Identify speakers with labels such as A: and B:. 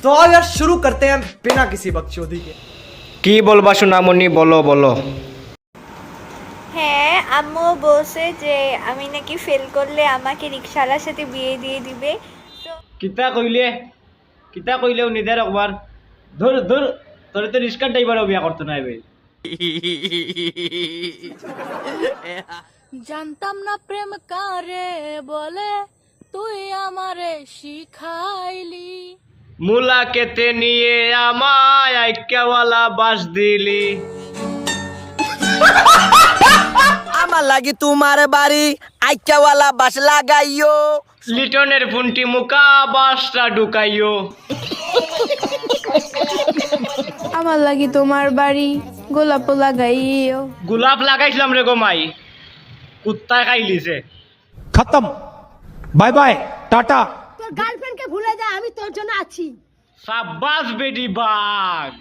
A: तो आओ यार शुरू करते हैं बिना किसी बकचोदी के।
B: কি বলবা সোনামণি, বলো বলো।
C: হ্যাঁ, আম্মু বলছে যে আমি নাকি ফেল করলে আমাকে রিকশাওয়ালার সাথে বিয়ে দিয়ে দিবে। তো
B: কিতা কইলে নিদে একবার ধর ধর তোরে তো রিস্কার ড্রাইভারও বিয়া করতে নাই ভাই।
D: জানতাম না প্রেম কারে বলে, তুই আমারে শিখাইলি।
B: মুলা কেতে নিয়ে আমায় আইক্যাওয়ালা বাস দিলি।
E: আমার লাগি তোমার বাড়ি আইক্যাওয়ালা বাস লাগাইও।
B: লিটনের ফুন্টি মুকা বাসটা ঢুকাইও।
D: আমার লাগি তোমার বাড়ি গোলাপ লাগাইও।
B: গোলাপ লাগাইছিলাম রে গোমাই, কুত্তায় খাইলিছে।
F: खत्म, बाय बाय टाटा।
G: তোর গার্লফ্রেন্ডকে ভুলে যা, আমি তোর জন্য আছি।
B: সাব্বাস বেডি বাঘ।